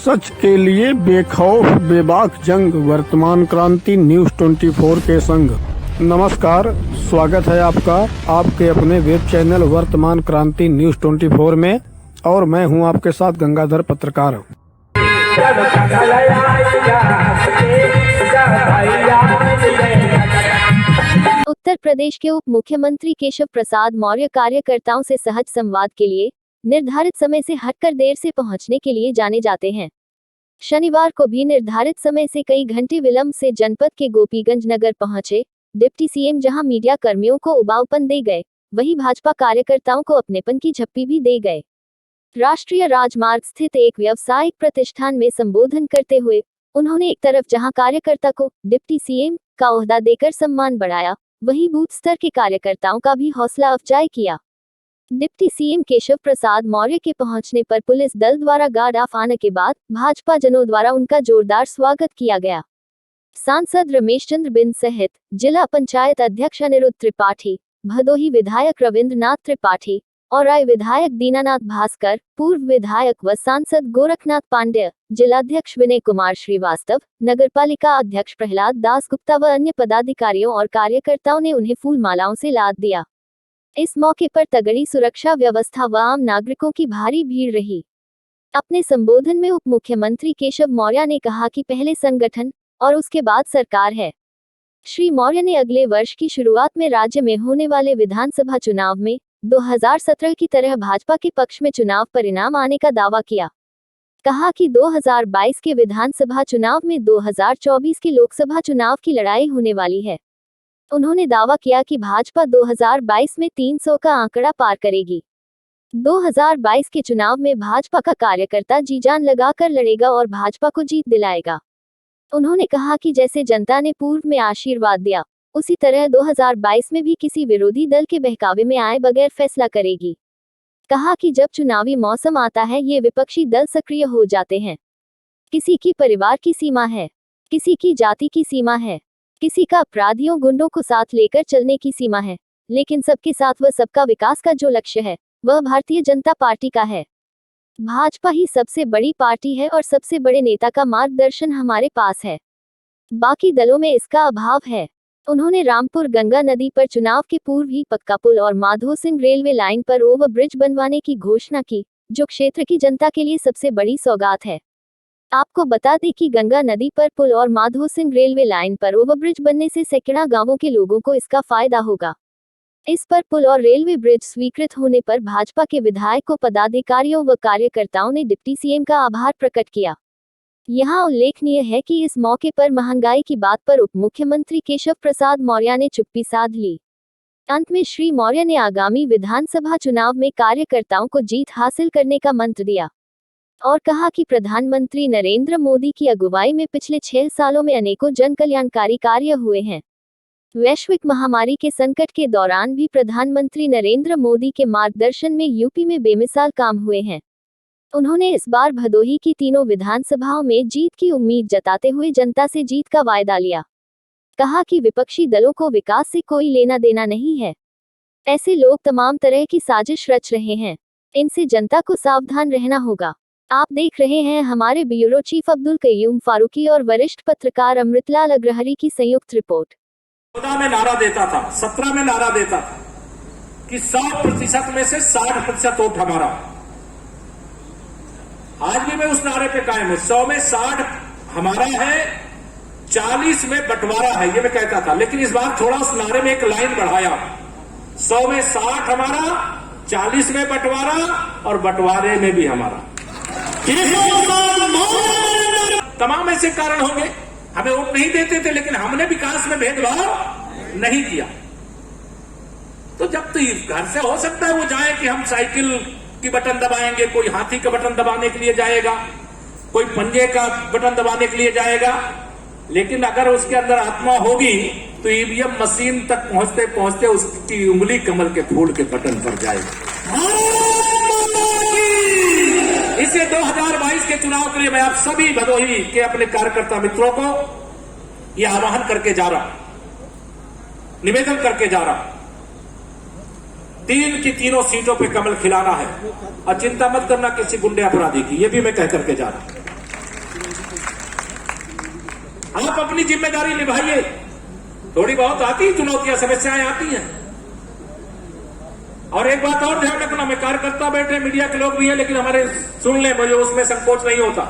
सच के लिए बेखौफ बेबाक जंग, वर्तमान क्रांति न्यूज 24 के संग। नमस्कार, स्वागत है आपका आपके अपने वेब चैनल वर्तमान क्रांति न्यूज 24 में, और मैं हूं आपके साथ गंगाधर पत्रकार। उत्तर प्रदेश के उप मुख्यमंत्री केशव प्रसाद मौर्य कार्यकर्ताओं से सहज संवाद के लिए निर्धारित समय से हटकर देर से पहुंचने के लिए जाने जाते हैं। शनिवार को भी निर्धारित समय से कई घंटे विलंब से जनपद के गोपीगंज नगर पहुंचे डिप्टी सीएम, जहां मीडिया कर्मियों को उबाऊपन दे गए, वहीं भाजपा कार्यकर्ताओं को अपनेपन की झप्पी भी दे गए। राष्ट्रीय राजमार्ग स्थित एक व्यावसायिक प्रतिष्ठान में संबोधन करते हुए उन्होंने एक तरफ जहां कार्यकर्ता को डिप्टी सीएम का ओहदा देकर सम्मान बढ़ाया, वहीं बूथ स्तर के कार्यकर्ताओं का भी हौसला अफजाई किया। डिप्टी सीएम केशव प्रसाद मौर्य के पहुंचने पर पुलिस दल द्वारा गार्ड ऑफ ऑनर के बाद भाजपा जनों द्वारा उनका जोरदार स्वागत किया गया। सांसद रमेश चंद्र बिंद सहित जिला पंचायत अध्यक्ष अनिरुद्ध त्रिपाठी, भदोही विधायक रविंद्रनाथ त्रिपाठी और राय विधायक दीनानाथ भास्कर, पूर्व विधायक व सांसद गोरखनाथ पांडेय, जिलाध्यक्ष विनय कुमार श्रीवास्तव, नगरपालिका अध्यक्ष प्रहलाद दास गुप्ता व अन्य पदाधिकारियों और कार्यकर्ताओं ने उन्हें फूल मालाओं से लाद दिया। इस मौके पर तगड़ी सुरक्षा व्यवस्था व आम नागरिकों की भारी भीड़ रही। अपने संबोधन में उप मुख्यमंत्री केशव मौर्य ने कहा कि पहले संगठन और उसके बाद सरकार है। श्री मौर्य ने अगले वर्ष की शुरुआत में राज्य में होने वाले विधानसभा चुनाव में 2017 की तरह भाजपा के पक्ष में चुनाव परिणाम आने का दावा किया। कहा कि 2022 के विधानसभा चुनाव में 2024 के लोकसभा चुनाव की लड़ाई होने वाली है। उन्होंने दावा किया कि भाजपा 2022 में 300 का आंकड़ा पार करेगी। 2022 के चुनाव में भाजपा का कार्यकर्ता जी जान लगाकर लड़ेगा और भाजपा को जीत दिलाएगा। उन्होंने कहा कि जैसे जनता ने पूर्व में आशीर्वाद दिया, उसी तरह 2022 में भी किसी विरोधी दल के बहकावे में आए बगैर फैसला करेगी। कहा कि जब चुनावी मौसम आता है, ये विपक्षी दल सक्रिय हो जाते हैं। किसी की परिवार की सीमा है, किसी की जाति की सीमा है, किसी का अपराधियों गुंडों को साथ लेकर चलने की सीमा है, लेकिन सबके साथ व सबका विकास का जो लक्ष्य है, वह भारतीय जनता पार्टी का है। भाजपा ही सबसे बड़ी पार्टी है और सबसे बड़े नेता का मार्गदर्शन हमारे पास है। बाकी दलों में इसका अभाव है। उन्होंने रामपुर गंगा नदी पर चुनाव के पूर्व ही पक्का पुल और माधो सिंह रेलवे लाइन पर ओवरब्रिज बनवाने की घोषणा की, जो क्षेत्र की जनता के लिए सबसे बड़ी सौगात है। आपको बता दें कि गंगा नदी पर पुल और माधो सिंह रेलवे लाइन पर ओवरब्रिज बनने से सैकड़ों गांवों के लोगों को इसका फायदा होगा। इस पर पुल और रेलवे ब्रिज स्वीकृत होने पर भाजपा के विधायकों, पदाधिकारियों व कार्यकर्ताओं ने डिप्टी सीएम का आभार प्रकट किया। यहाँ उल्लेखनीय है कि इस मौके पर महंगाई की बात पर उप मुख्यमंत्री केशव प्रसाद मौर्य ने चुप्पी साध ली। अंत में श्री मौर्य ने आगामी विधानसभा चुनाव में कार्यकर्ताओं को जीत हासिल करने का मंत्र दिया और कहा कि प्रधानमंत्री नरेंद्र मोदी की अगुवाई में पिछले 6 सालों में अनेकों जन कल्याणकारी कार्य हुए हैं। वैश्विक महामारी के संकट के दौरान भी प्रधानमंत्री नरेंद्र मोदी के मार्गदर्शन में यूपी में बेमिसाल काम हुए हैं। उन्होंने इस बार भदोही की तीनों विधानसभाओं में जीत की उम्मीद जताते हुए जनता से जीत का वायदा लिया। कहा कि विपक्षी दलों को विकास से कोई लेना देना नहीं है। ऐसे लोग तमाम तरह की साजिश रच रहे हैं, इनसे जनता को सावधान रहना होगा। आप देख रहे हैं हमारे ब्यूरो चीफ अब्दुल कयूम फारूकी और वरिष्ठ पत्रकार अमृतलाल अग्रहरी की संयुक्त रिपोर्ट। 14 में नारा देता था, 17 में नारा देता था कि 100% में से 60% वोट हमारा। आज भी मैं उस नारे पे कायम हूं। 100 में 60 हमारा है, 40 में बंटवारा है, ये मैं कहता था। लेकिन इस बार थोड़ा उस नारे में एक लाइन बढ़ाया। 100 में 60 हमारा, 40 में बंटवारा और बंटवारे में भी हमारा। तमाम ऐसे कारण होंगे, हमें वोट नहीं देते थे, लेकिन हमने विकास में भेदभाव नहीं किया। तो जब तो घर से हो सकता है वो जाए कि हम साइकिल की बटन दबाएंगे, कोई हाथी का बटन दबाने के लिए जाएगा, कोई पंजे का बटन दबाने के लिए जाएगा, लेकिन अगर उसके अंदर आत्मा होगी तो ईवीएम मशीन तक पहुंचते पहुंचते उसकी उंगली कमल के फूल के बटन पर जाएगी। इसे 2022 के चुनाव के लिए मैं आप सभी भदोही के अपने कार्यकर्ता मित्रों को यह आह्वान करके जा रहा, निवेदन करके जा रहा, 3 की तीनों सीटों पे कमल खिलाना है और चिंता मत करना किसी गुंडे अपराधी की, ये भी मैं कह करके जा रहा। आप अपनी जिम्मेदारी निभाइए। थोड़ी बहुत आती है चुनौतियां, समस्याएं आती हैं। और एक बात और ध्यान रखना, मैं कार्यकर्ता बैठे, मीडिया के लोग भी हैं, लेकिन हमारे सुन लें, मुझे उसमें संकोच नहीं होता।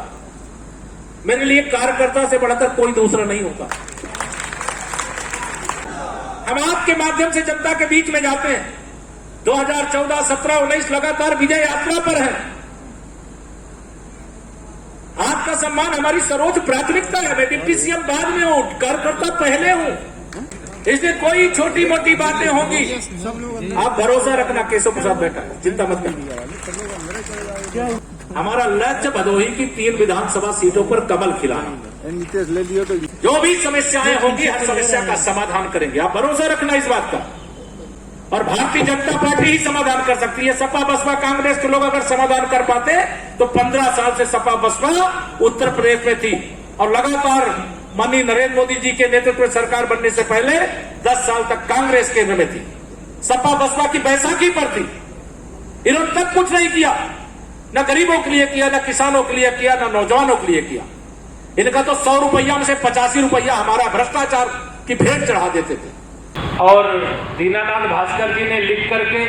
मेरे लिए कार्यकर्ता से बढ़कर कोई दूसरा नहीं होता। हम आपके माध्यम से जनता के बीच में जाते हैं। 2014, 17, 19 लगातार विजय यात्रा पर है। आपका सम्मान हमारी सर्वोच्च प्राथमिकता है। मैं डिप्टी सीएम बाद में हूं, कार्यकर्ता पहले हूं, इसलिए कोई छोटी मोटी बातें होंगी, आप भरोसा रखना। केशव प्रसाद बैठा है, चिंता मत करना। हमारा लक्ष्य भदोही की 3 विधानसभा सीटों पर कमल खिलाना। जो भी समस्याएं होंगी, हर समस्या का समाधान करेंगे, आप भरोसा रखना इस बात का। और भारतीय जनता पार्टी ही समाधान कर सकती है। सपा बसपा कांग्रेस के लोग अगर समाधान कर पाते तो 15 साल से सपा बसपा उत्तर प्रदेश में थी और लगातार माननीय नरेंद्र मोदी जी के नेतृत्व में सरकार बनने से पहले 10 साल तक कांग्रेस केंद्र में थी। सपा बसपा की बैसाखी पर थी। इन्होंने तब कुछ नहीं किया, न गरीबों के लिए किया, न किसानों के लिए किया, न नौजवानों के लिए किया। इनका तो 100 रुपया में से 85 रुपया हमारा भ्रष्टाचार की भेंट चढ़ा देते थे। और दीनानाथ भास्कर जी ने लिख करके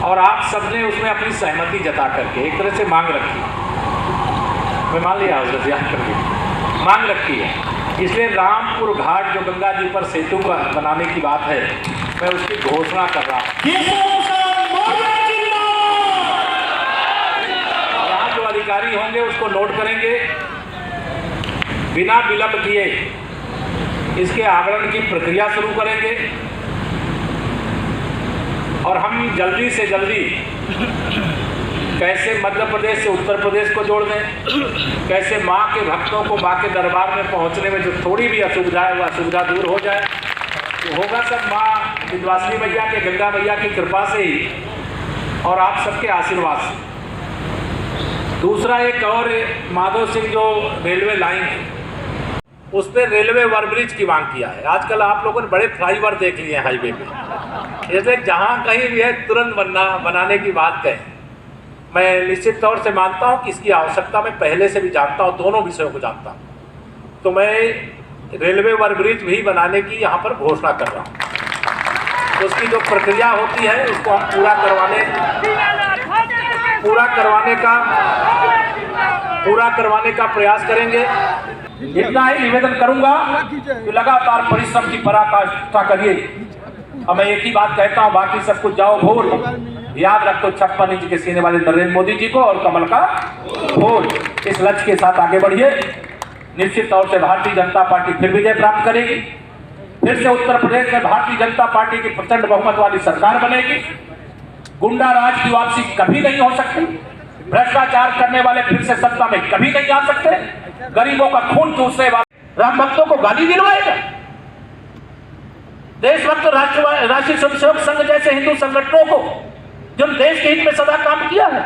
और आप सबने उसमें अपनी सहमति जता करके एक तरह से मांग रखी, मैं मान लिया उसको याद करके मांग रखी है। इसलिए रामपुर घाट जो गंगा जी पर सेतु बनाने की बात है, मैं उसकी घोषणा कर रहा हूँ। यहाँ जो अधिकारी होंगे उसको नोट करेंगे, बिना विलंब किए इसके आवरण की प्रक्रिया शुरू करेंगे और हम जल्दी से जल्दी कैसे मध्य प्रदेश से उत्तर प्रदेश को जोड़ दें, कैसे माँ के भक्तों को माँ के दरबार में पहुँचने में जो थोड़ी भी असुविधा है, वह असुविधा दूर हो जाए। तो होगा सब माँ विंध्यवासिनी मैया के, गंगा मैया की कृपा से ही और आप सबके आशीर्वाद से। दूसरा एक और माधव सिंह जो रेलवे लाइन है, उस पर रेलवे ओवरब्रिज की मांग किया है। आजकल आप लोगों ने बड़े फ्लाईओवर देख लिए हैं हाईवे पे, जैसे जहां कहीं भी है तुरंत बनाने की बात कहें। मैं निश्चित तौर से मानता हूं कि इसकी आवश्यकता मैं पहले से भी जानता हूं, दोनों विषयों को जानता हूं। तो मैं रेलवे ओवरब्रिज भी बनाने की यहाँ पर घोषणा कर रहा हूँ। तो उसकी जो प्रक्रिया होती है उसको हम पूरा करवाने का प्रयास करेंगे। इतना ही निवेदन करूंगा कि लगातार परिश्रम की पराकाष्ठा करिए। अब मैं एक ही बात कहता हूं, बाकी सब कुछ जाओ भूल, याद रखो 56 इंच के सीने वाले नरेंद्र मोदी जी को और कमल का फूल। इस लक्ष्य के साथ आगे बढ़िए। निश्चित तौर से भारतीय जनता पार्टी फिर विजय प्राप्त करेगी। फिर से उत्तर प्रदेश में भारतीय जनता पार्टी की प्रचंड बहुमत वाली सरकार बनेगी। गुंडा राज की वापसी कभी नहीं हो सकती। भ्रष्टाचार करने वाले फिर से सत्ता में कभी नहीं आ सकते। गरीबों का खून चूसने वाले राम भक्तों को गाली दिलवाएगा। देशभक्त राष्ट्रीय स्वयंसेवक संघ जैसे हिंदू संगठनों को, जो देश के हित में सदा काम किया है,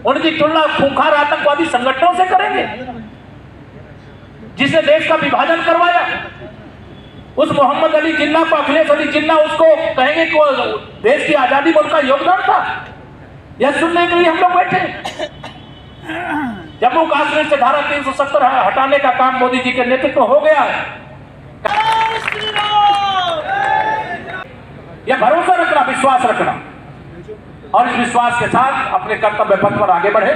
उनकी तुलना खूंखार आतंकवादी संगठनों से करेंगे जिसने देश का विभाजन करवाया। उस मोहम्मद अली जिन्ना को, अखिलेश अली जिन्ना, उसको कहेंगे कि देश की आजादी में उनका योगदान था। यह सुनने के लिए हम लोग बैठे। जम्मू कश्मीर से धारा 370 हटाने का काम मोदी जी के नेतृत्व हो गया है। यह भरोसा रखना, विश्वास रखना और इस विश्वास के साथ अपने कर्तव्य पथ पर आगे बढ़े।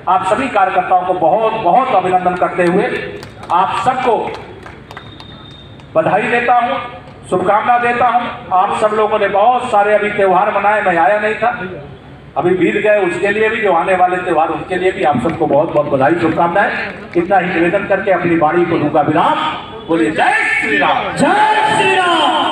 आप सभी कार्यकर्ताओं को बहुत बहुत अभिनंदन करते हुए आप सबको बधाई देता हूं, शुभकामना देता हूं। आप सब लोगों ने बहुत सारे अभी त्योहार मनाए, मैं आया नहीं था, अभी बीत गए, उसके लिए भी, जो आने वाले त्योहार उनके लिए भी आप सबको बहुत बहुत बधाई, शुभकामनाएं। इतना ही निवेदन करके अपनी वाणी को दूंगा विराम। बोले जय श्री राम, जय श्री राम।